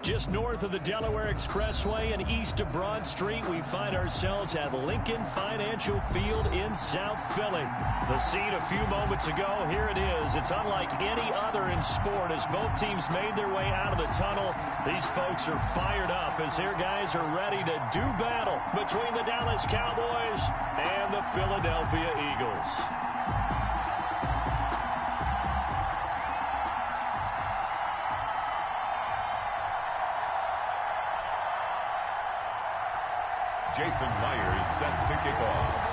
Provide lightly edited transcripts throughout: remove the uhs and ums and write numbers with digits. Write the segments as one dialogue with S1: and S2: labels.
S1: Just north of the Delaware Expressway and east of Broad Street, we find ourselves at Lincoln Financial Field in South Philly. The scene a few moments ago, here it is. It's unlike any other in sport as both teams made their way out of the tunnel. These folks are fired up as their guys are ready to do battle between the Dallas Cowboys and the Philadelphia Eagles.
S2: Jason Myers set to kick off.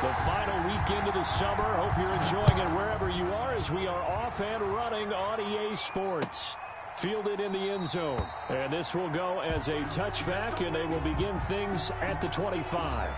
S1: The final weekend of the summer. Hope you're enjoying it wherever you are as we are off and running on EA Sports. Fielded in the end zone. And this will go as a touchback, and they will begin things at the 25.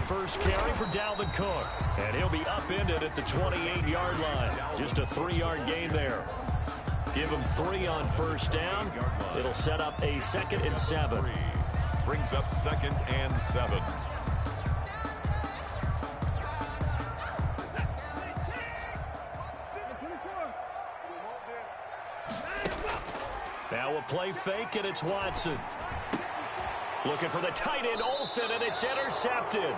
S1: First carry for Dalvin Cook, and he'll be upended at the 28-yard line. Just a 3-yard gain there. Give him 3 on first down. It'll set up a 2nd and 7.
S2: Brings up 2nd and 7.
S1: Now a play fake, and it's Watson. Looking for the tight end, Olsen, and it's intercepted.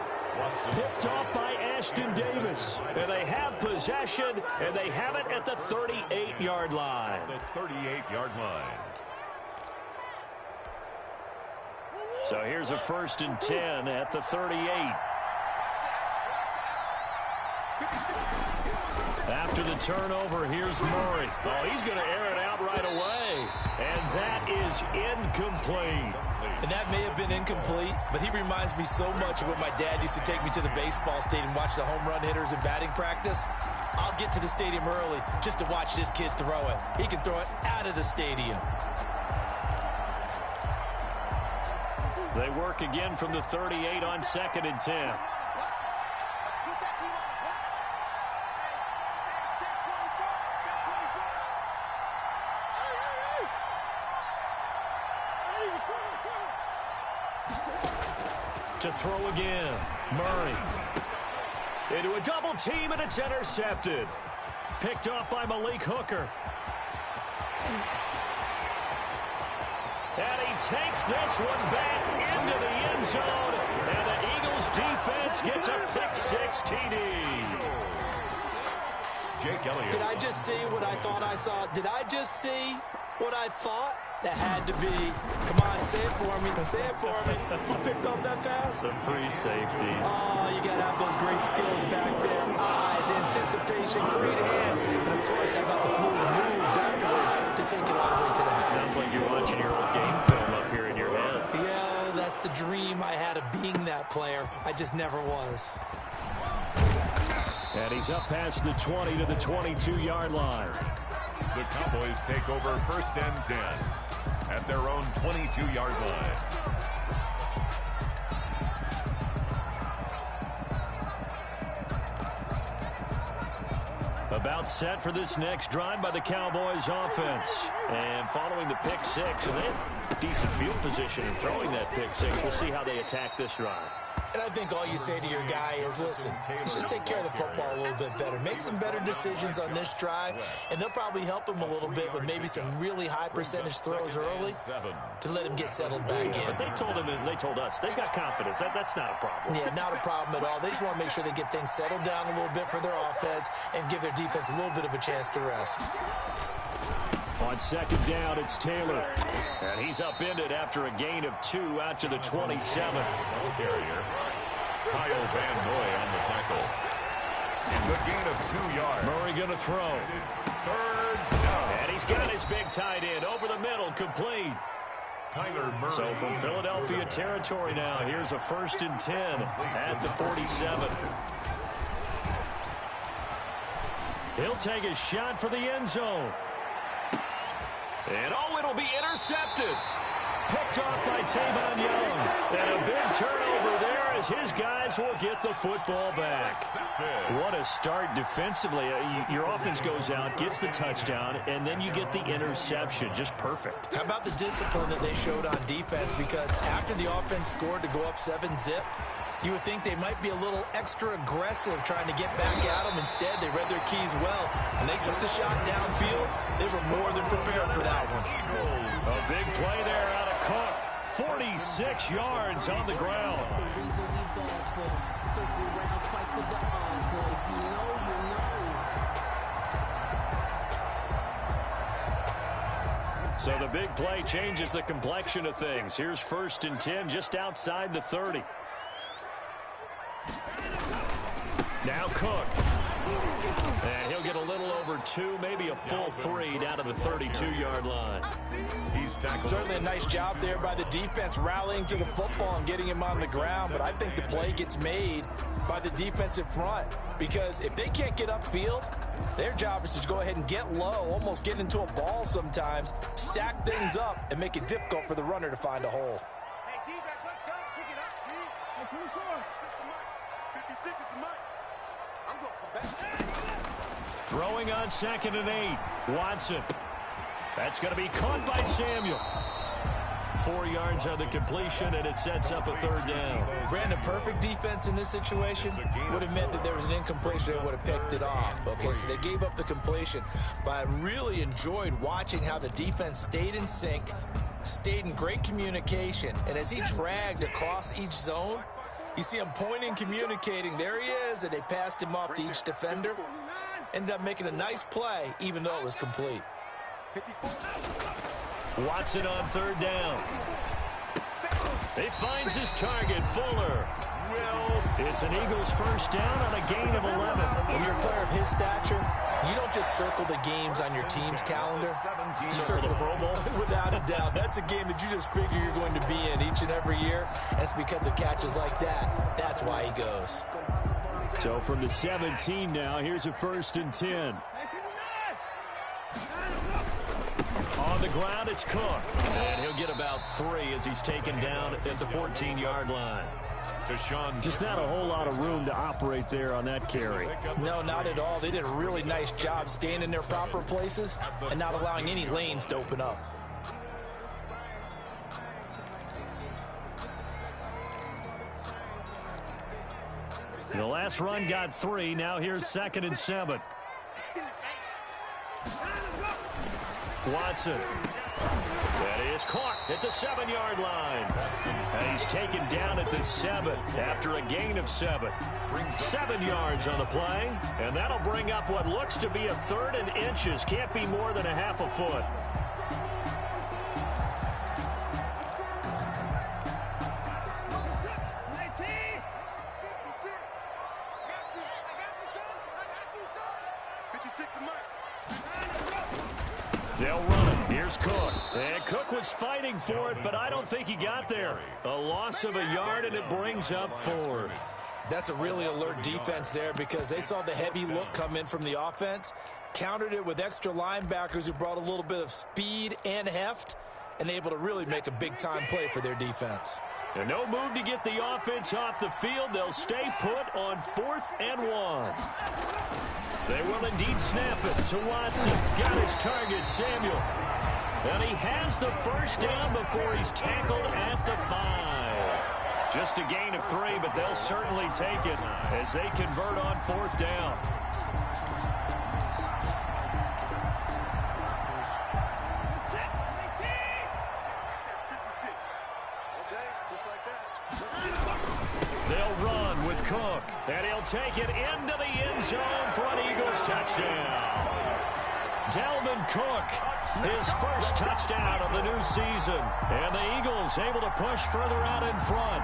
S1: Picked off by Ashton Davis. And they have possession, and they have it at the 38-yard line.
S2: The 38-yard line.
S1: So here's a 1st and 10 at the 38. After the turnover, here's Murray. Oh, he's going to air it out right away. And that is incomplete.
S3: And that may have been incomplete, but he reminds me so much of when my dad used to take me to the baseball stadium and watch the home run hitters in batting practice. I'll get to the stadium early just to watch this kid throw it. He can throw it out of the stadium.
S1: They work again from the 38 on 2nd and 10. To throw again. Murray. Into a double team, and it's intercepted. Picked off by Malik Hooker. And he takes this one back into the end zone. And the Eagles defense gets a pick-6 TD.
S2: Jake Elliott.
S3: Did I just see what I thought I saw? Did I just see what I thought? That had to be. Come on, say it for me. Say it for me. Who picked up that pass?
S1: The free safety.
S3: Oh, you got to have those great skills back there. Eyes, anticipation, great hands. And, of course, how about the fluid moves afterwards to take it all the way to the house.
S1: Sounds like you're watching your old game film up here in your head.
S3: Yeah, that's the dream I had of being that player. I just never was.
S1: And he's up past the 20 to the 22-yard line.
S2: The Cowboys take over 1st and 10 at their own 22-yard line.
S1: About set for this next drive by the Cowboys offense. And following the pick-6, and they have decent field position in throwing that pick-6. We'll see how they attack this drive.
S3: And I think all you say to your guy is, listen, let's just take care of the football a little bit better. Make some better decisions on this drive, and they'll probably help him a little bit with maybe some really high percentage throws early to let him get settled back in.
S1: But they told him, and they told us, they've got confidence. That's not a problem.
S3: Yeah, not a problem at all. They just want to make sure they get things settled down a little bit for their offense and give their defense a little bit of a chance to rest.
S1: On 2nd down, it's Taylor. And he's upended after a gain of 2 out to the 27.
S2: Carrier. Kyle Van Noy on the tackle. It's a gain of 2 yards.
S1: Murray going to throw.
S2: Third down.
S1: And he's got his big tight end over the middle, complete.
S2: Kyler Murray.
S1: So from Philadelphia territory now, here's a 1st and 10 at the 47. He'll take a shot for the end zone. And oh, it'll be intercepted. Picked off by Tavon Young. And a big turnover there as his guys will get the football back. What a start defensively. Your offense goes out, gets the touchdown, and then you get the interception. Just perfect.
S3: How about the discipline that they showed on defense? Because after the offense scored to go up 7-zip, you would think they might be a little extra aggressive trying to get back at them. Instead, they read their keys well. When they took the shot downfield, they were more than prepared for that one.
S1: A big play there out of Cook. 46 yards on the ground. So the big play changes the complexion of things. Here's 1st and 10 just outside the 30. Now Cook. And he'll get a little over 2, maybe a full 3 down to the 32-yard line.
S2: He's tackled.
S3: Certainly a nice job there by the defense rallying to the football and getting him on the ground. But I think the play gets made by the defensive front. Because if they can't get upfield, their job is to go ahead and get low, almost get into a ball sometimes, stack things up, and make it difficult for the runner to find a hole.
S4: Hey, D-back, let's go. Pick it up, D. Hey, 24. 56 at the mic. I'm going to come back.
S1: Throwing on 2nd and 8. Watson. That's going to be caught by Samuel. 4 yards on the completion, and it sets up a 3rd down.
S3: Brandon, perfect defense in this situation would have meant that there was an incompletion. They would have picked it off. Okay, so they gave up the completion. But I really enjoyed watching how the defense stayed in sync, stayed in great communication, and as he dragged across each zone, you see him pointing, communicating. There he is, and they passed him off to each defender. Ended up making a nice play, even though it was complete.
S1: Watson on 3rd down. He finds his target, Fuller. It's an Eagles 1st down on a gain of 11.
S3: When you're a player of his stature, you don't just circle the games on your team's calendar. You circle the Pro Bowl. Without a doubt. That's a game that you just figure you're going to be in each and every year. And it's because of catches like that. That's why he goes.
S1: So from the 17 now, here's a 1st and 10. On the ground, it's Cook. And he'll get about 3 as he's taken down at the 14-yard line. Just not a whole lot of room to operate there on that carry.
S3: No, not at all. They did a really nice job staying in their proper places and not allowing any lanes to open up.
S1: The last run got 3. Now here's 2nd and 7. Watson. That is caught at the 7-yard line. And he's taken down at the 7 after a gain of 7. 7 yards on the play. And that'll bring up what looks to be a 3rd and inches. Can't be more than a half a foot. They'll run it. Here's Cook. And Cook was fighting for it, but I don't think he got there. A loss of a yard, and it brings up 4th.
S3: That's a really alert defense there because they saw the heavy look come in from the offense, countered it with extra linebackers who brought a little bit of speed and heft, and able to really make a big-time play for their defense.
S1: And no move to get the offense off the field. They'll stay put on 4th and 1. They will indeed snap it to Watson. Got his target, Samuel. And he has the 1st down before he's tackled at the 5. Just a gain of 3, but they'll certainly take it as they convert on 4th down. They'll run with Cook, and he'll take it into the end zone for an Eagles touchdown. Dalvin Cook, his 1st touchdown of the new season, and the Eagles able to push further out in front.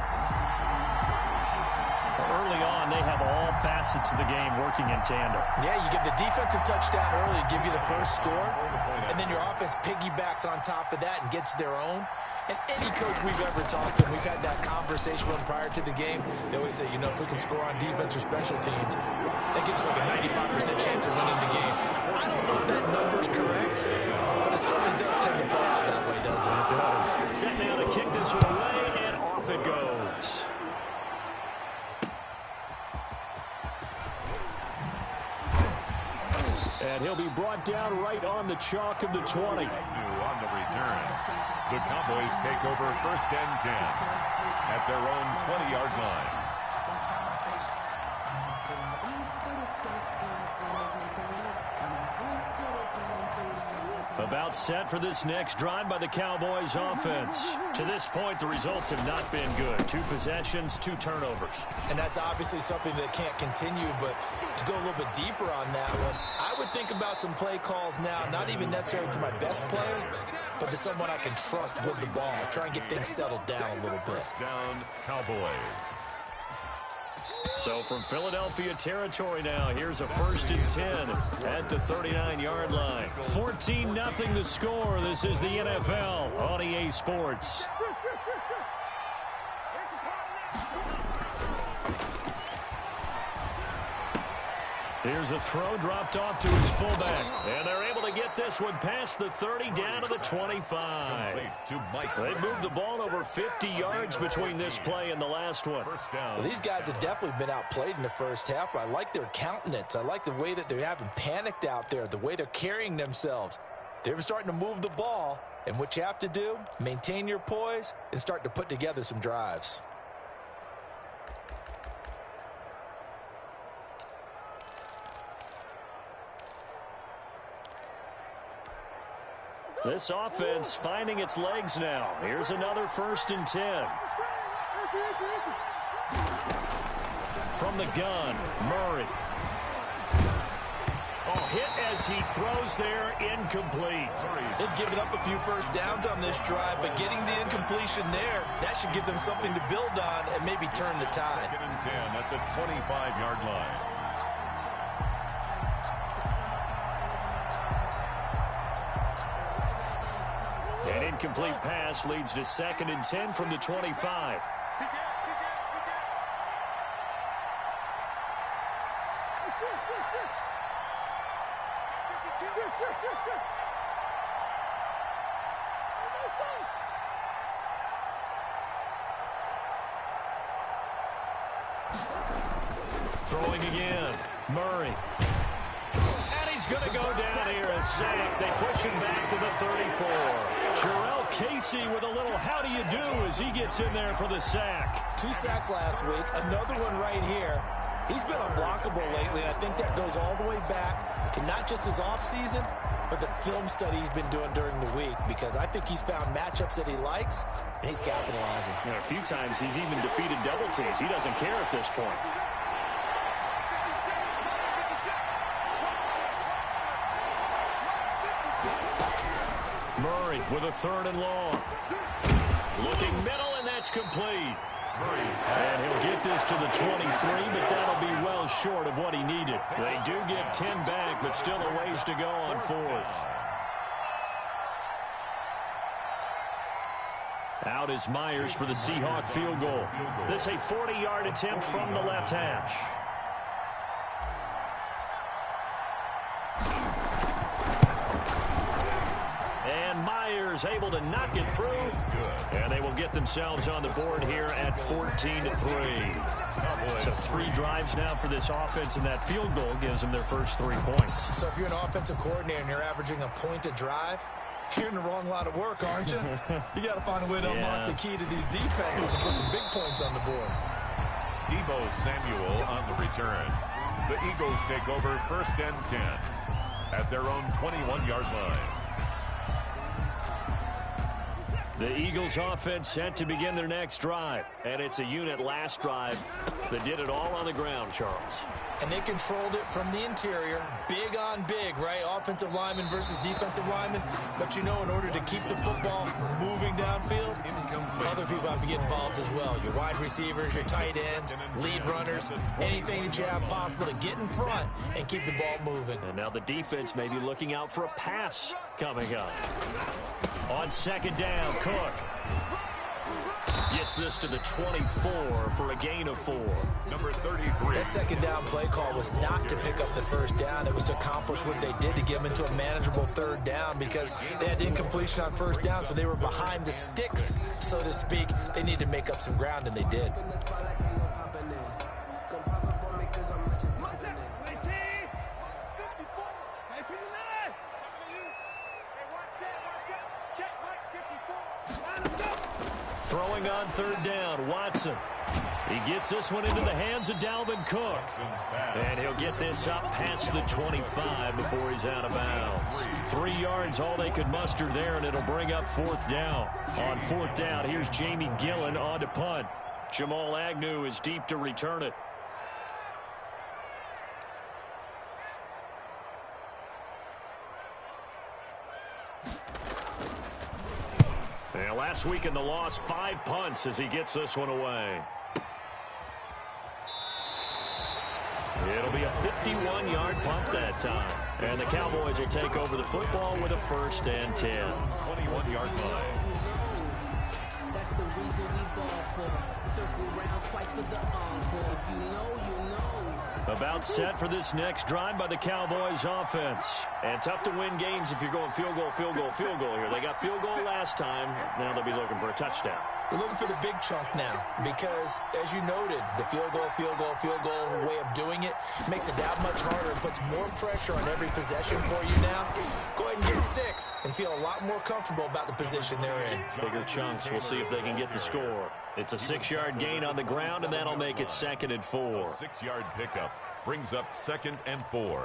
S1: early on, they have all facets of the game working in tandem.
S3: Yeah, you give the defensive touchdown early, give you the first score, and then your offense piggybacks on top of that and gets their own. And any coach we've ever talked to, we've had that conversation with them prior to the game. They always say, you know, if we can score on defense or special teams, that gives us like a 95% chance of winning the game. I don't know if that number's correct, but it certainly does tend to play out that way, doesn't it? It does.
S1: Set now to kick this one away, and off it goes. And he'll be brought down right on the chalk of the 20.
S2: On the return. The Cowboys take over first and 10 at their own 20-yard line.
S1: About set for this next drive by the Cowboys offense. To this point, the results have not been good. 2 possessions, 2 turnovers.
S3: And that's obviously something that can't continue, but to go a little bit deeper on that one, I would think about some play calls now, not even necessarily to my best player, but to someone I can trust with the ball. Try and get things settled down a little bit.
S2: First down, Cowboys.
S1: So from Philadelphia territory now, here's a 1st and 10 at the 39-yard line. 14-0 the score. This is the NFL on EA Sports. Here's a throw dropped off to his fullback. And they're able to get this one past the 30 down to the 25. They moved the ball over 50 yards between this play and the last one.
S3: Well, these guys have definitely been outplayed in the first half. I like their countenance. I like the way that they haven't panicked out there, the way they're carrying themselves. They're starting to move the ball. And what you have to do, maintain your poise and start to put together some drives.
S1: This offense finding its legs now. Here's another 1st and 10. From the gun, Murray. Oh, hit as he throws there, incomplete.
S3: They've given up a few first downs on this drive, but getting the incompletion there, that should give them something to build on and maybe turn the tide.
S2: 2nd and 10 at the 25-yard line.
S1: An incomplete pass leads to 2nd and 10 from the 25. Throwing again, Murray. And he's going to go down here a sack. They push him back to the 34. Jarrell Casey with a little how do you do as he gets in there for the sack.
S3: 2 sacks last week, another one right here. He's been unblockable lately, and I think that goes all the way back to not just his offseason, but the film study he's been doing during the week, because I think he's found matchups that he likes, and he's capitalizing.
S1: You know, a few times he's even defeated double teams. He doesn't care at this point. Murray with a 3rd and long. Looking middle, and that's complete. And he'll get this to the 23, but that'll be well short of what he needed. They do get 10 back, but still a ways to go on 4th. Out is Myers for the Seahawk field goal. This a 40-yard attempt from the left hash. And Myers able to knock it through. And they will get themselves on the board here at 14-3. So 3 drives now for this offense, and that field goal gives them their first 3 points.
S3: So if you're an offensive coordinator and you're averaging a point a drive, you're in the wrong line of work, aren't you? You got to find a way to unlock the key to these defenses and put some big points on the board.
S2: Deebo Samuel on the return. The Eagles take over first and 10 at their own 21-yard line.
S1: The Eagles offense set to begin their next drive. And it's a unit last drive that did it all on the ground, Charles.
S3: And they controlled it from the interior. Big on big, right? Offensive lineman versus defensive lineman. But you know, in order to keep the football moving downfield, other people people have to get involved as well. Your wide receivers, your tight ends, lead runners, anything that you have possible to get in front and keep the ball moving.
S1: And now the defense may be looking out for a pass coming up. On second down, Cook gets this to the 24 for a gain of 4.
S2: Number 33.
S3: That second down play call was not to pick up the first down. It was to accomplish what they did, to get them into a manageable third down, because they had incompletion on first down, so they were behind the sticks, so to speak. They needed to make up some ground, and they did.
S1: Throwing on third down, Watson. He gets this one into the hands of Dalvin Cook. And he'll get this up past the 25 before he's out of bounds. 3 yards, all they could muster there, and it'll bring up fourth down. On fourth down, here's Jamie Gillen on to punt. Jamal Agnew is deep to return it. Last week in the loss, 5 punts as he gets this one away. It'll be a 51-yard punt that time. And the Cowboys will take over the football with a 1st and 10.
S2: 21-yard line.
S5: That's the reason we ball for. Circle around twice for the encore. You know.
S1: About set for this next drive by the Cowboys offense. And tough to win games if you're going field goal here. They got field goal last time. Now they'll be looking for a touchdown.
S3: They're looking for the big chunk now, because, as you noted, the field goal way of doing it makes it that much harder and puts more pressure on every possession for you now. Go ahead and get 6 and feel a lot more comfortable about the position they're in.
S1: Bigger chunks. We'll see if they can get the score. It's a 6-yard gain on the ground, and that'll make it 2nd and 4.
S2: 6-yard pickup brings up 2nd and 4.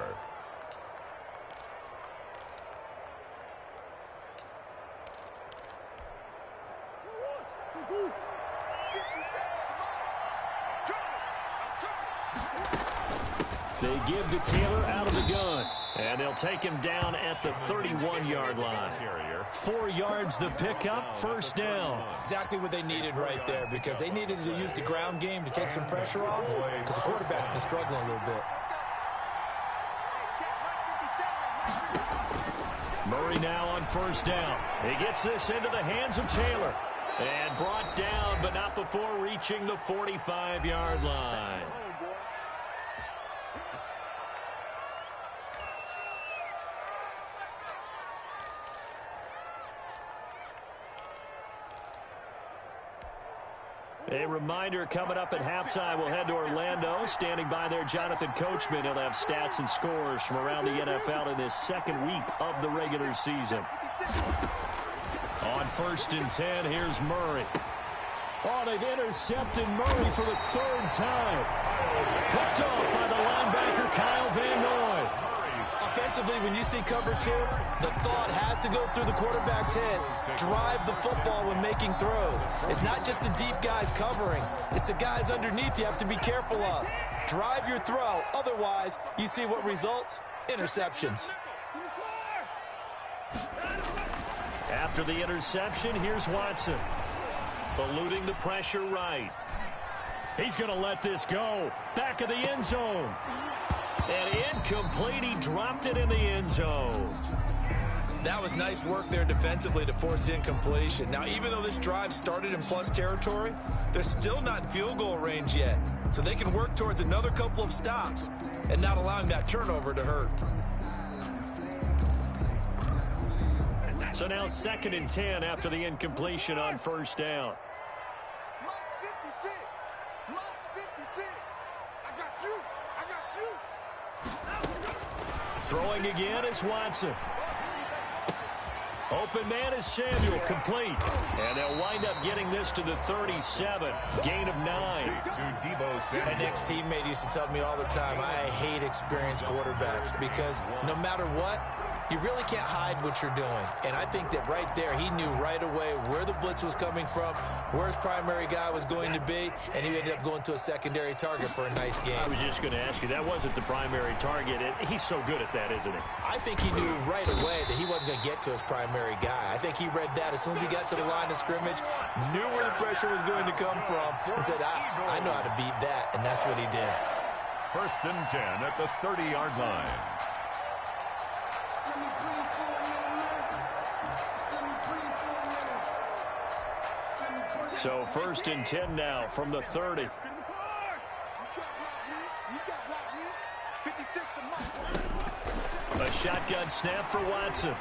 S1: They give to Taylor out of the gun. And they'll take him down at the 31-yard line. 4 yards the pickup, 1st down.
S3: Exactly what they needed right there, because they needed to use the ground game to take some pressure off, because the quarterback's been struggling a little bit.
S1: Murray now on 1st down. He gets this into the hands of Taylor. And brought down, but not before reaching the 45-yard line. A reminder, coming up at halftime, we'll head to Orlando. Standing by there, Jonathan Coachman. He'll have stats and scores from around the NFL in this 2nd week of the regular season. On 1st and 10, here's Murray. Oh, they've intercepted Murray for the 3rd time. Picked off by the linebacker, Kyle Van Noy.
S3: Offensively, when you see cover 2, the thought has to go through the quarterback's head. Drive the football when making throws. It's not just the deep guys covering. It's the guys underneath you have to be careful of. Drive your throw. Otherwise, you see what results? Interceptions.
S1: After the interception, here's Watson. Eluding the pressure right. He's going to let this go. Back of the end zone. And incomplete. He dropped it in the end zone.
S3: That was nice work there defensively to force incompletion. Now, even though this drive started in plus territory, they're still not in field goal range yet. So they can work towards another couple of stops and not allowing that turnover to hurt.
S1: So now 2nd and 10 after the incompletion on 1st down. Throwing again is Watson. Open man is Samuel, complete. And they'll wind up getting this to the 37. Gain of 9.
S3: An ex-teammate used to tell me all the time, I hate experienced quarterbacks, because no matter what, you really can't hide what you're doing. And I think that right there, he knew right away where the blitz was coming from, where his primary guy was going to be, and he ended up going to a secondary target for a nice game.
S1: I was just going to ask you, that wasn't the primary target. He's so good at that, isn't he?
S3: I think he knew right away that he wasn't going to get to his primary guy. I think he read that as soon as he got to the line of scrimmage, knew where the pressure was going to come from, and said, I know how to beat that, and that's what he did.
S2: 1st and 10 at the 30-yard line.
S1: So 1st and 10 now from the 30. A shotgun snap for Watson.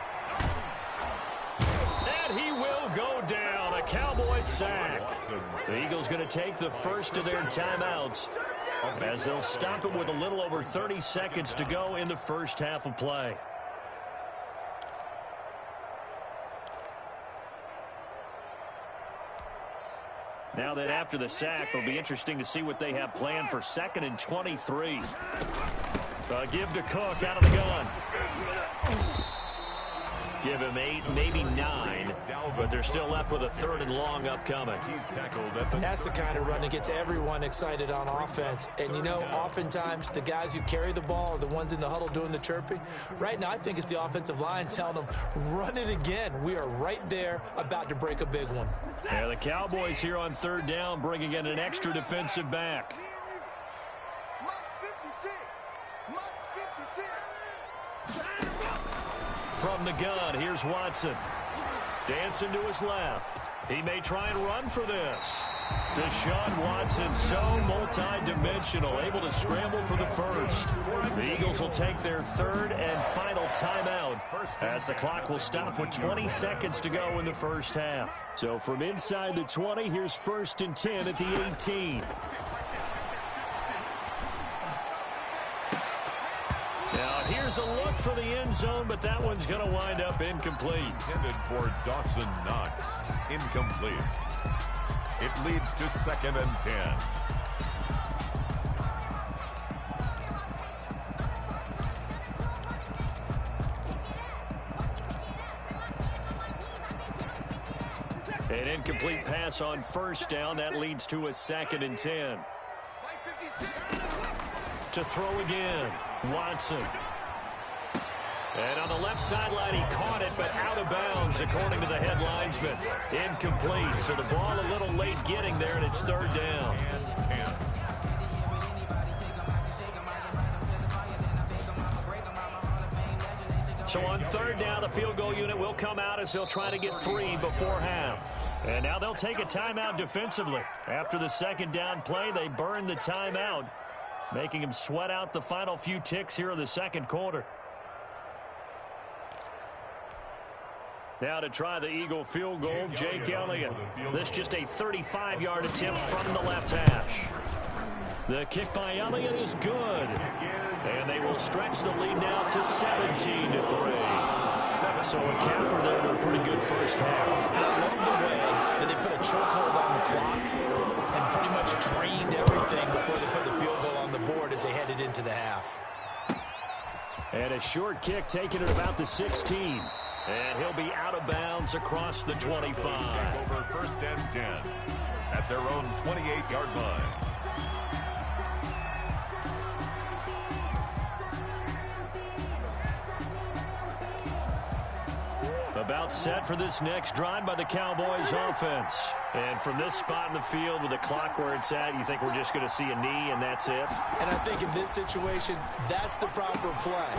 S1: And he will go down. A Cowboys sack. The Eagles going to take the first of their timeouts as they'll stop him with a little over 30 seconds to go in the first half of play. Now that after the sack, it'll be interesting to see what they have planned for 2nd and 23. Give to Cook out of the gun. Give him 8, maybe 9, but they're still left with a 3rd and long upcoming.
S3: That's the kind of run that gets everyone excited on offense. And, you know, oftentimes the guys who carry the ball are the ones in the huddle doing the chirping. Right now, I think it's the offensive line telling them, run it again. We are right there about to break a big one.
S1: Yeah, the Cowboys here on 3rd down, bringing in an extra defensive back. From the gun, here's Watson. Dancing to his left. He may try and run for this. Deshaun Watson, so multi-dimensional, able to scramble for the first. The Eagles will take their 3rd and final timeout as the clock will stop with 20 seconds to go in the first half. So from inside the 20, here's 1st and 10 at the 18. Now here's a look for the end zone, but that one's going to wind up incomplete.
S2: Intended for Dawson Knox. Incomplete. It leads to 2nd and 10.
S1: An incomplete pass on 1st down. That leads to a 2nd and 10. To throw again, Watson. And on the left sideline, he caught it, but out of bounds, according to the head linesman. Incomplete, so the ball a little late getting there, and it's 3rd down. So on 3rd down, the field goal unit will come out as they'll try to get 3 before half. And now they'll take a timeout defensively. After the 2nd down play, they burn the timeout, making him sweat out the final few ticks here in the 2nd quarter. Now to try the Eagle field goal, Jake Elliott. This just a 35-yard attempt from the left hash. The kick by Elliott is good. And they will stretch the lead now to 17-3. So a capper there to a pretty good first half.
S3: And I love the way that they put a chokehold on the clock and pretty much drained everything before they put the field goal on the board as they headed into the half.
S1: And a short kick taken at about the 16. And he'll be out of bounds across the 25.
S2: Over 1st and 10 at their own 28-yard line.
S1: About set for this next drive by the Cowboys offense. And from this spot in the field with the clock where it's at, you think we're just going to see a knee and that's it?
S3: And I think in this situation, that's the proper play.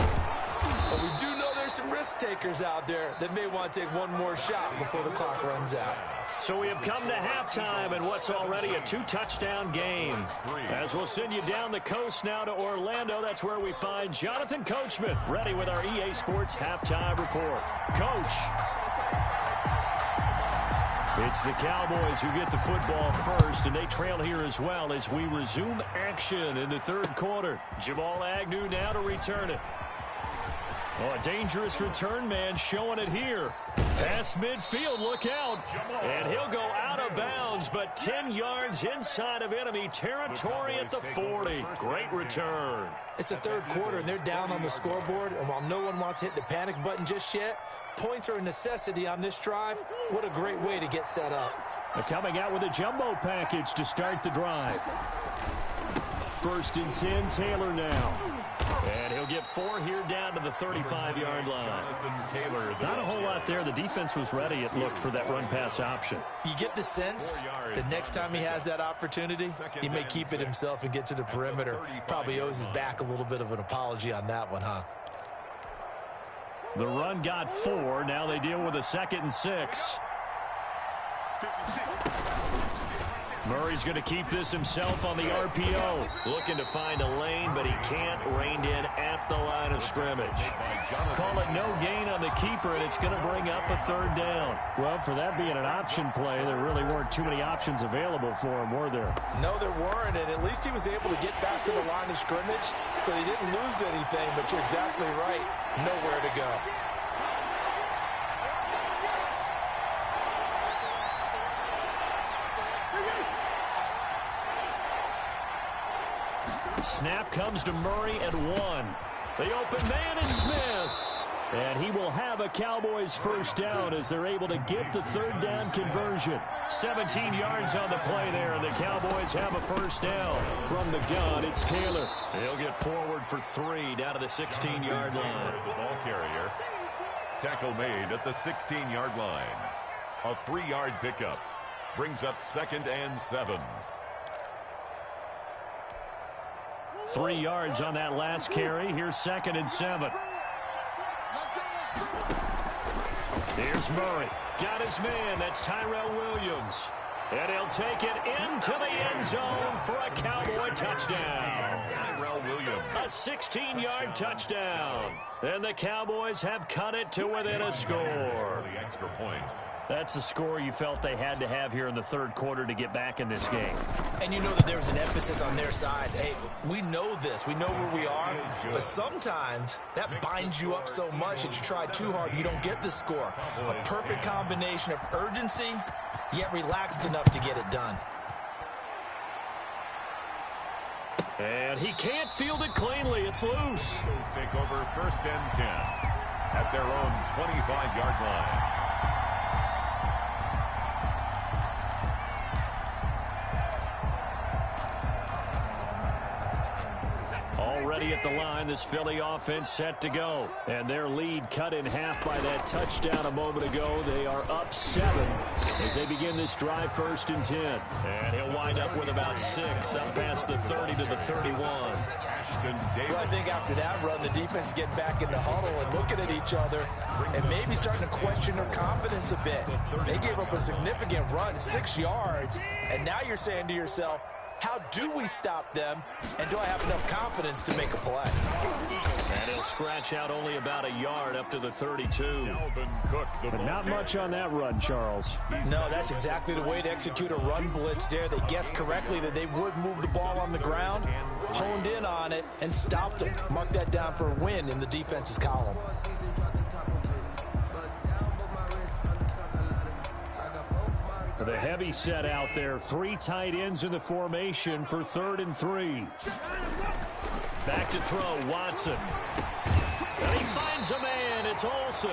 S3: But we do know there's some risk takers out there that may want to take one more shot before the clock runs out.
S1: So we have come to halftime in what's already a 2-touchdown game. As we'll send you down the coast now to Orlando, that's where we find Jonathan Coachman, ready with our EA Sports halftime report. Coach. It's the Cowboys who get the football first, and they trail here as well as we resume action in the 3rd quarter. Jamal Agnew now to return it. Oh, a dangerous return man showing it here. Past midfield, look out. And he'll go out of bounds, but 10 yards inside of enemy territory at the 40. Great return.
S3: It's the third quarter, and they're down on the scoreboard. And while no one wants to hit the panic button just yet, points are a necessity on this drive. What a great way to get set up.
S1: They're coming out with a jumbo package to start the drive. 1st and 10, Taylor now. And he'll get 4 here down to the 35-yard line. Not a whole lot there. The defense was ready, it looked, for that run-pass option.
S3: You get the sense the next time he has that opportunity, he may keep it himself and get to the perimeter. Probably owes his back a little bit of an apology on that one, huh?
S1: The run got 4. Now they deal with a 2nd and 6. Murray's going to keep this himself on the RPO. Looking to find a lane, but he can't. Reined in at the line of scrimmage. Call it no gain on the keeper, and it's going to bring up a 3rd down. Well, for that being an option play, there really weren't too many options available for him, were there?
S3: No, there weren't, and at least he was able to get back to the line of scrimmage, so he didn't lose anything, but you're exactly right. Nowhere to go.
S1: Snap comes to Murray at 1. The open man is Smith. And he will have a Cowboys 1st down as they're able to get the 3rd down conversion. 17 yards on the play there, and the Cowboys have a 1st down. From the gun, it's Taylor. He'll get forward for 3 down to the 16-yard line.
S2: The ball carrier. Tackle made at the 16-yard line. A 3-yard pickup. Brings up 2nd and 7.
S1: 3 yards on that last carry. Here's 2nd and 7. Here's Murray. Got his man. That's Tyrell Williams. And he'll take it into the end zone for a Cowboy touchdown.
S2: Tyrell Williams.
S1: A 16-yard touchdown. And the Cowboys have cut it to within a score.
S2: The extra point.
S1: That's a score you felt they had to have here in the 3rd quarter to get back in this game.
S3: And you know that there's an emphasis on their side. Hey, we know this. We know where we are. But sometimes that binds you up so much that you try too hard, you don't get the score. A perfect combination of urgency, yet relaxed enough to get it done.
S1: And he can't field it cleanly. It's loose.
S2: Eagles take over 1st and 10 at their own 25-yard line.
S1: Already at the line, this Philly offense set to go. And their lead cut in half by that touchdown a moment ago. They are up 7 as they begin this drive 1st and 10. And he'll wind up with about 6 up past the 30 to the 31.
S3: Well, I think after that run, the defense is getting back in the huddle and looking at each other and maybe starting to question their confidence a bit. They gave up a significant run, 6 yards, and now you're saying to yourself, how do we stop them, and do I have enough confidence to make a play?
S1: And he'll scratch out only about a yard up to the 32.
S2: But
S1: not much on that run, Charles.
S3: No, that's exactly the way to execute a run blitz there. They guessed correctly that they would move the ball on the ground, honed in on it, and stopped them. Mark that down for a win in the defense's column.
S1: The heavy set out there. 3 tight ends in the formation for 3rd and 3. Back to throw, Watson. And he finds a man. It's Olsen.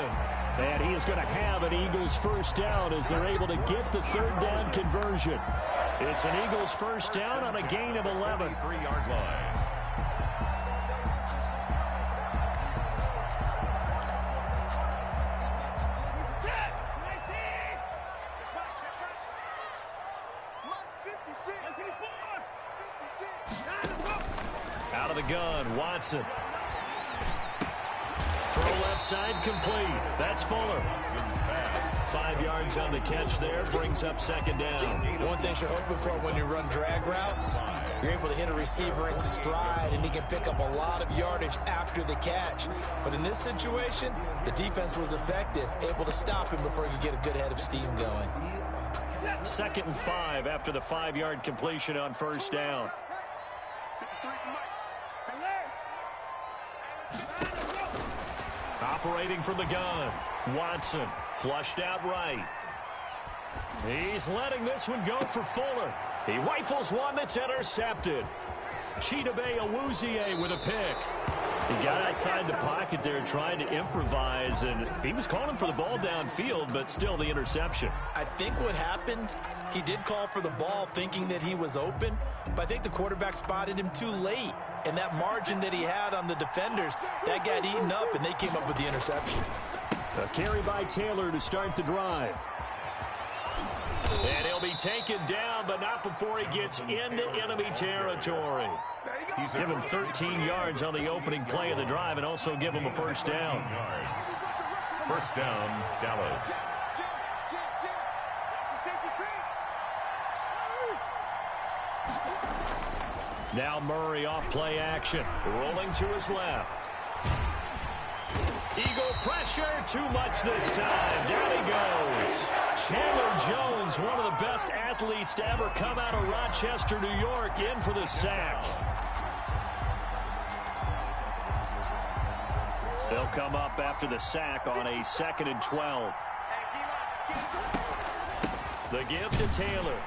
S1: And he is going to have an Eagles 1st down as they're able to get the 3rd down conversion. It's an Eagles 1st down on a gain of 11.
S2: 3-yard line.
S1: Out of the gun, Watson. Throw left side complete. That's Fuller. 5 yards on the catch there. Brings up 2nd down.
S3: One thing you're hoping for when you run drag routes, you're able to hit a receiver in stride, and he can pick up a lot of yardage after the catch. But in this situation, the defense was effective, able to stop him before he could get a good head of steam going.
S1: 2nd and 5 after the 5-yard completion on 1st down. Operating from the gun, Watson. Flushed out right. He's letting this one go for Fuller. He rifles one that's intercepted. Chidobe Awuzie with a pick. He got outside the pocket there trying to improvise, and he was calling for the ball downfield, but still the interception.
S3: I think what happened, he did call for the ball thinking that he was open, but I think the quarterback spotted him too late. And that margin that he had on the defenders, that got eaten up, and they came up with the interception.
S1: A carry by Taylor to start the drive. And he'll be taken down, but not before he gets into enemy territory. Give him 13 yards on the opening play of the drive and also give him a first down.
S2: First down, Dallas.
S1: Now Murray off play action. Rolling to his left. Eagle pressure, too much this time. Down he goes. Chandler Jones, one of the best athletes to ever come out of Rochester, New York, in for the sack. They'll come up after the sack on a 2nd and 12. The give to Taylor.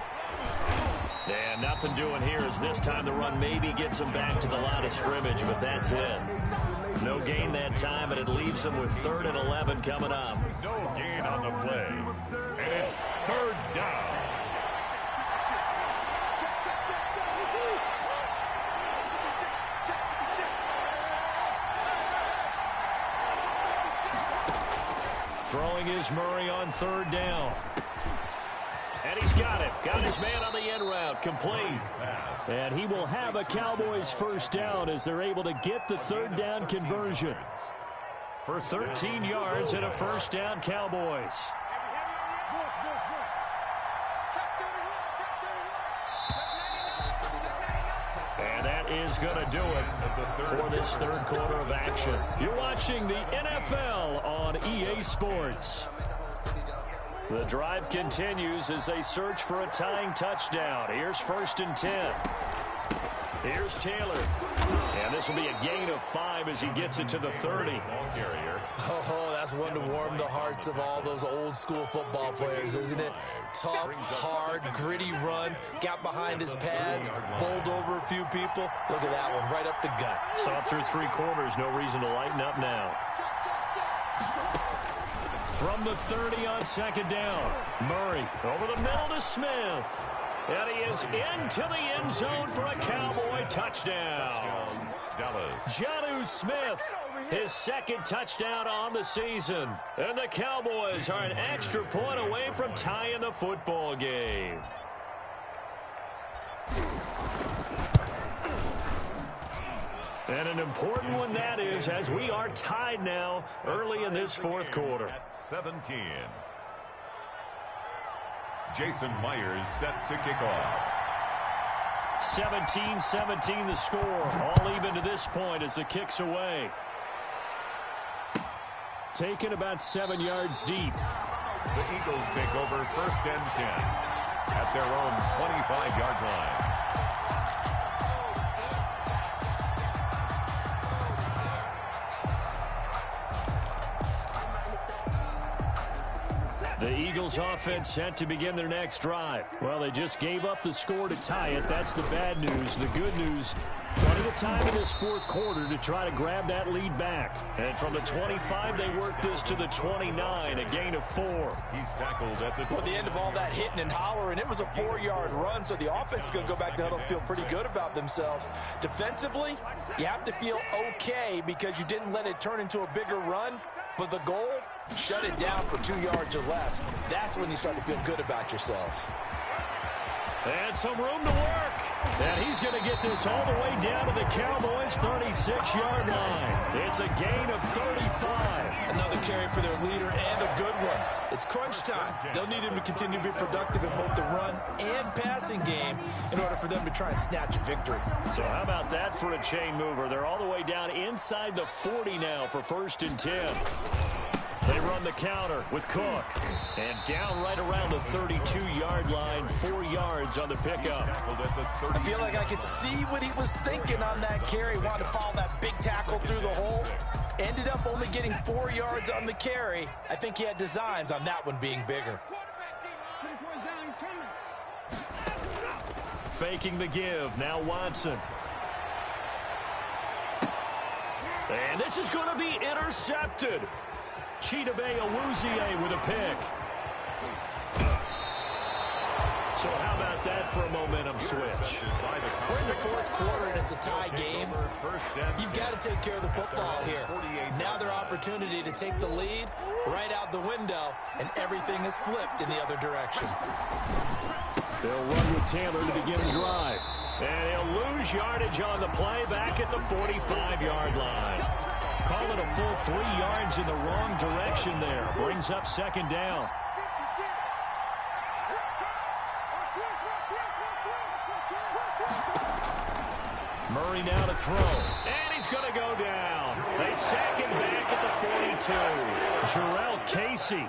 S1: And nothing doing here as this time the run maybe gets him back to the line of scrimmage, but that's it. No gain that time, and it leaves him with 3rd and 11 coming up.
S2: No gain on the play, and it's 3rd down.
S1: Throwing is Murray on 3rd down. And he's got it. Got his man on the end route. Complete. And he will have a Cowboys first down as they're able to get the 3rd down conversion. 13 yards and a first down, Cowboys. And that is going to do it for this 3rd quarter of action. You're watching the NFL on EA Sports. The drive continues as they search for a tying touchdown. Here's 1st and 10. Here's Taylor. And this will be a gain of 5 as he gets it to the 30.
S3: Oh, that's one to warm the hearts of all those old school football players, isn't it? Tough, hard, gritty run. Got behind his pads, bowled over a few people. Look at that one, right up the gut.
S1: Saw it through 3 quarters. No reason to lighten up now. From the 30 on 2nd down. Murray over the middle to Smith. And he is into the end zone for a Cowboy touchdown. Jonnu Smith, his 2nd touchdown on the season. And the Cowboys are an extra point away from tying the football game. And an important one that is, as we are tied now early in this 4th quarter.
S2: At 17. Jason Myers set to kick off.
S1: 17-17 the score. All even to this point as the kick's away. Taken about 7 yards deep.
S2: The Eagles take over 1st and 10 at their own 25-yard line.
S1: The Eagles offense set to begin their next drive. Well, they just gave up the score to tie it. That's the bad news. The good news, plenty of time in this 4th quarter to try to grab that lead back. And from the 25, they worked this to the 29, a gain of 4.
S2: He's tackled at the...
S3: Well, at the end of all that hitting and hollering, it was a 4-yard run, so the offense is going to go back to huddle and feel pretty good about themselves. Defensively, you have to feel okay because you didn't let it turn into a bigger run, but the goal, shut it down for 2 yards or less. That's when you start to feel good about yourselves.
S1: And some room to work. And he's going to get this all the way down to the Cowboys' 36-yard line. It's a gain of 35.
S3: Another carry for their leader and a good one. It's crunch time. They'll need him to continue to be productive in both the run and passing game in order for them to try and snatch a victory.
S1: So how about that for a chain mover? They're all the way down inside the 40 now for 1st and 10. They run the counter with Cook. And down right around the 32-yard line, 4 yards on the pickup.
S3: I feel like I could see what he was thinking on that carry. Wanted to follow that big tackle through the hole. Ended up only getting 4 yards on the carry. I think he had designs on that one being bigger.
S1: Faking the give. Now Watson. And this is going to be intercepted. Chidobe Awuzie with a pick. So how about that for a momentum switch?
S3: We're in the fourth quarter and it's a tie game. You've got to take care of the football here. Now their opportunity to take the lead right out the window, and everything is flipped in the other direction.
S1: They'll run with Taylor to begin the drive. And he'll lose yardage on the play back at the 45-yard line. Call it a full 3 yards in the wrong direction there. Brings up second down. Murray now to throw. And he's going to go down. They sack him back at the 42. Jarrell Casey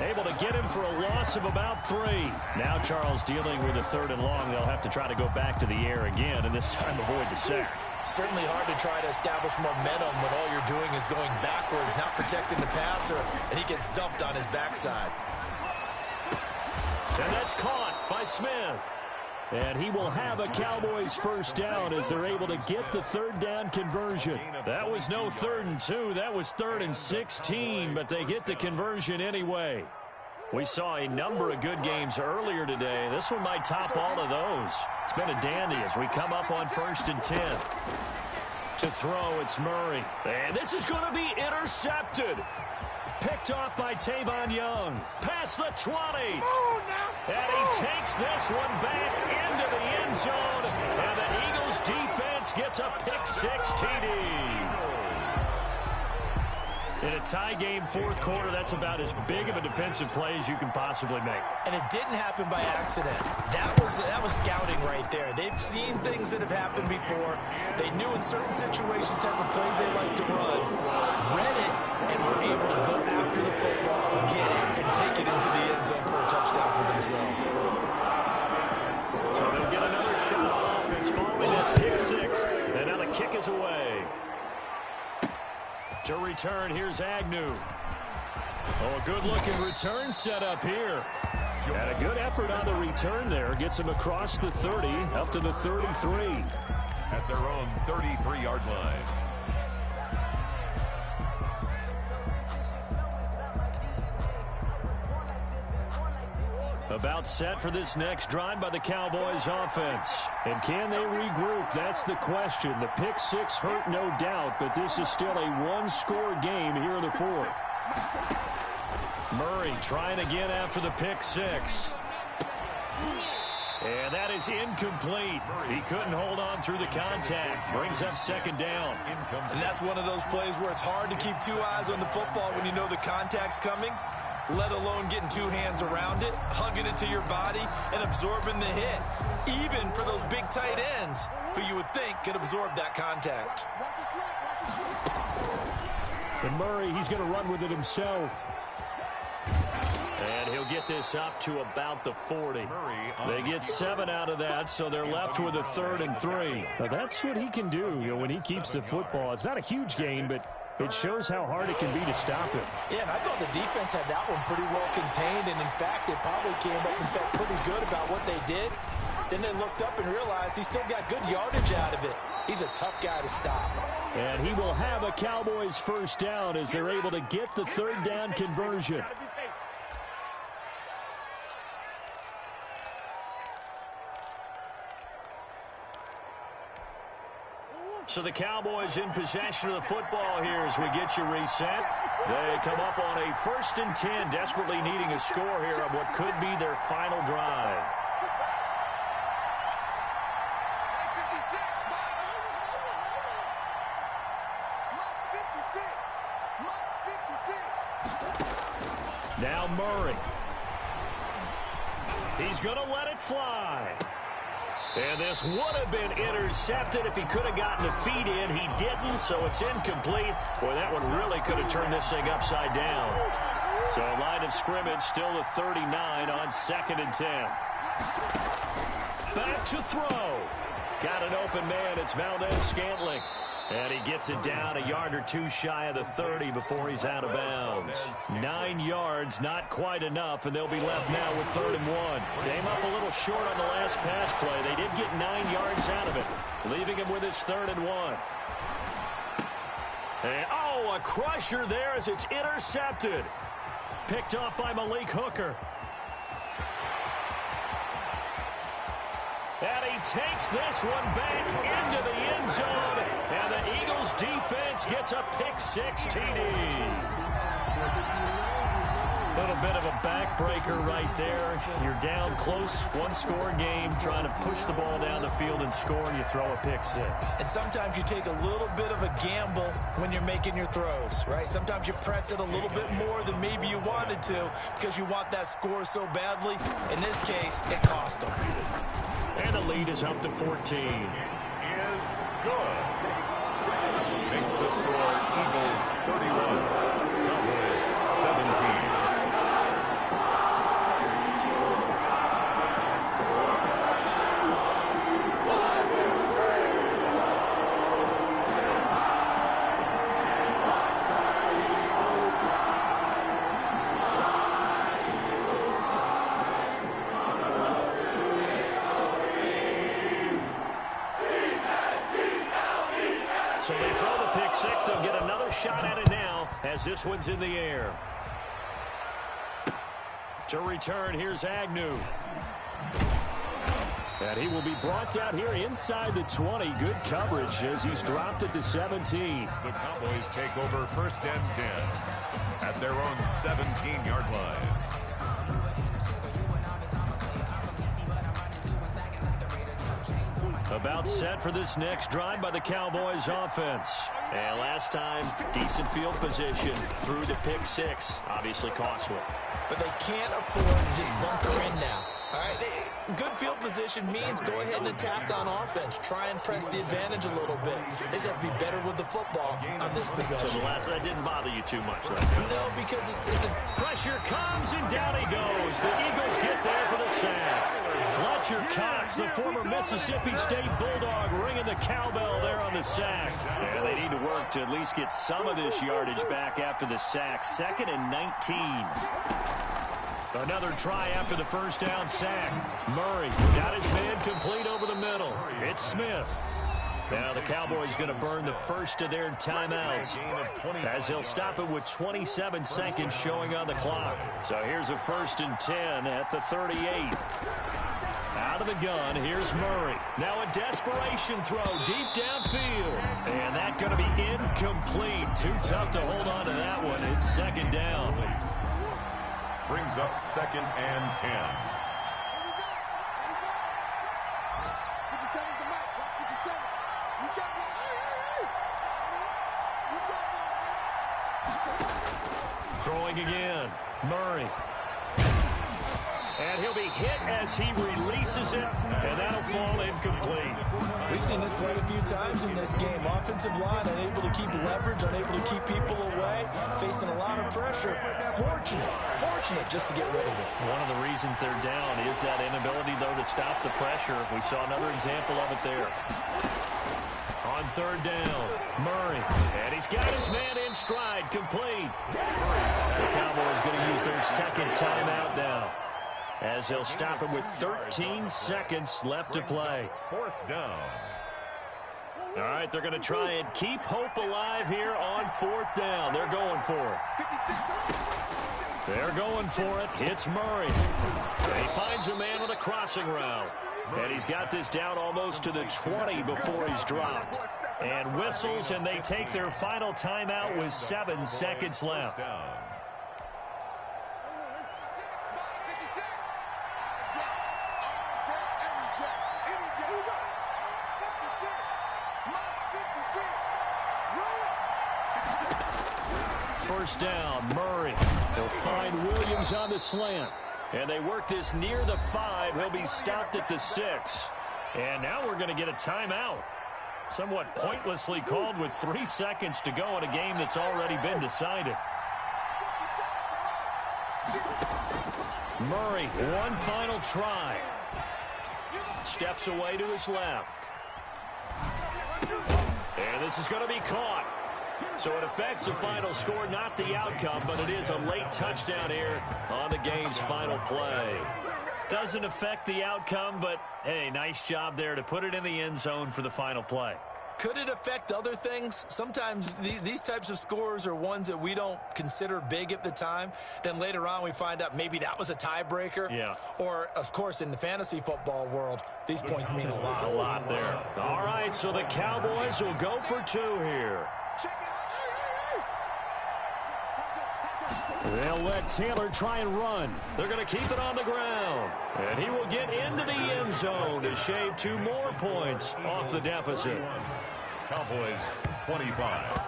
S1: able to get him for a loss of about 3. Now Charles dealing with a 3rd and long. They'll have to try to go back to the air again, and this time avoid the sack.
S3: Certainly hard to try to establish momentum when all you're doing is going backwards, not protecting the passer, and he gets dumped on his backside.
S1: And that's caught by Smith. And he will have a Cowboys first down as they're able to get the 3rd down conversion. That was no 3rd and 2. That was 3rd and 16, but they get the conversion anyway. We saw a number of good games earlier today. This one might top all of those. It's been a dandy as we come up on 1st and 10. To throw, it's Murray. And this is going to be intercepted. Picked off by Tavon Young. Past the 20. And he takes this one back into the end zone. And the Eagles defense gets a pick-6 TD. In a tie game, 4th quarter, that's about as big of a defensive play as you can possibly make. And
S3: it didn't happen by accident. That was scouting right there. They've seen things that have happened before. They knew in certain situations type of plays they like to run, read it, and were able to go after the football, get it, and take it into the end zone for a touchdown for themselves.
S1: So they'll get another shot on offense following that pick-6, and now the kick is away. To return, here's Agnew. Oh, a good-looking return set up here. And a good effort on the return there. Gets him across the 30, up to the 33.
S2: At their own 33-yard line.
S1: About set for this next drive by the Cowboys offense. And can they regroup? That's the question. The pick-6 hurt, no doubt, but this is still a one-score game here in the 4th. Murray trying again after the pick-6. And that is incomplete. He couldn't hold on through the contact. Brings up second down.
S3: And that's one of those plays where it's hard to keep 2 eyes on the football when you know the contact's coming, let alone getting 2 hands around it, hugging it to your body, and absorbing the hit. Even for those big tight ends who you would think could absorb that contact.
S1: And Murray, he's going to run with it himself. And he'll get this up to about the 40. They get 7 out of that, so they're left with a 3rd and 3. Now that's what he can do, when he keeps the football. It's not a huge gain, but it shows how hard it can be to stop him.
S3: Yeah, and I thought the defense had that one pretty well contained, and in fact, they probably came up and felt pretty good about what they did. Then they looked up and realized he still got good yardage out of it. He's a tough guy to stop.
S1: And he will have a Cowboys first down as they're able to get the 3rd down conversion. So the Cowboys in possession of the football here as we get you reset. They come up on a 1st and 10, desperately needing a score here on what could be their final drive. Now Murray. He's going to let it fly. And this would have been intercepted if he could have gotten the feet in. He didn't, so it's incomplete. Boy, that one really could have turned this thing upside down. So line of scrimmage still the 39 on 2nd and 10. Back to throw. Got an open man. It's Valdez-Scantling. And he gets it down a yard or two shy of the 30 before he's out of bounds. 9 yards, not quite enough, and they'll be left now with 3rd and 1. Came up a little short on the last pass play. They did get 9 yards out of it, leaving him with his 3rd and 1. And, a crusher there as it's intercepted. Picked off by Malik Hooker. And he takes this one back into the end zone. And the Eagles defense gets a pick-6 TD. A little bit of a backbreaker right there. You're down close, one-score game, trying to push the ball down the field and score, and you throw a pick-6.
S3: And sometimes you take a little bit of a gamble when you're making your throws, right? Sometimes you press it a little bit more than maybe you wanted to because you want that score so badly. In this case, it cost them.
S1: And the lead is up to 14.
S2: Is good. Makes the score Eagles 31, Cowboys 17.
S1: So they throw the pick-6. They'll get another shot at it now as this one's in the air. To return, here's Agnew. And he will be brought down here inside the 20. Good coverage as he's dropped at the 17.
S2: The Cowboys take over 1st and 10 at their own 17-yard line.
S1: About set for this next drive by the Cowboys offense. And last time, decent field position through the pick-6. Obviously costly.
S3: But they can't afford to just bunker in now. All right, good field position means go ahead and attack on offense. Try and press the advantage a little bit. They just have to be better with the football on this possession.
S1: So the last that didn't bother you too much, right?
S3: No, because it's
S1: pressure comes and down he goes. The Eagles get there for the sack. Fletcher Cox, the former Mississippi State Bulldog, ringing the cowbell there on the sack. Yeah, they need to work to at least get some of this yardage back after the sack. 2nd and 19. Another try after the first down sack. Murray got his man complete over the middle. It's Smith. Now the Cowboys going to burn the first of their timeouts as they'll stop it with 27 seconds showing on the clock. So here's a 1st and 10 at the 38. Out of the gun, here's Murray. Now a desperation throw deep downfield. And that's going to be incomplete. Too tough to hold on to that one. It's 2nd down.
S2: Brings up 2nd and 10.
S1: Throwing again. Murray. And he'll be hit as he releases it, and that'll fall incomplete.
S3: We've seen this quite a few times in this game. Offensive line unable to keep leverage, unable to keep people away, facing a lot of pressure. Fortunate just to get rid of it.
S1: One of the reasons they're down is that inability, though, to stop the pressure. We saw another example of it there. On 3rd down, Murray. And he's got his man in stride, complete. The Cowboys going to use their 2nd timeout now, as they'll stop it with 13 seconds left to play.
S2: 4th down.
S1: All right, they're going to try and keep hope alive here on 4th down. They're going for it. They're going for it. It's Murray. And he finds a man with a crossing route. And he's got this down almost to the 20 before he's dropped. And whistles, and they take their final timeout with 7 seconds left. First down, Murray. They'll find Williams on the slant. And they work this near the 5. He'll be stopped at the 6. And now we're going to get a timeout. Somewhat pointlessly called with 3 seconds to go in a game that's already been decided. Murray, one final try. Steps away to his left. And this is going to be caught. So it affects the final score, not the outcome, but it is a late touchdown here on the game's final play. Doesn't affect the outcome, but, hey, nice job there to put it in the end zone for the final play.
S3: Could it affect other things? Sometimes these types of scores are ones that we don't consider big at the time. Then later on we find out maybe that was a tiebreaker.
S1: Yeah.
S3: Or, of course, in the fantasy football world, these points mean a lot.
S1: A lot there. All right, so the Cowboys will go for 2 here. They'll let Taylor try and run. They're going to keep it on the ground. And he will get into the end zone to shave 2 more points off the deficit.
S2: Cowboys 25.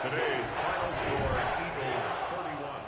S2: Today's final score, Eagles 31.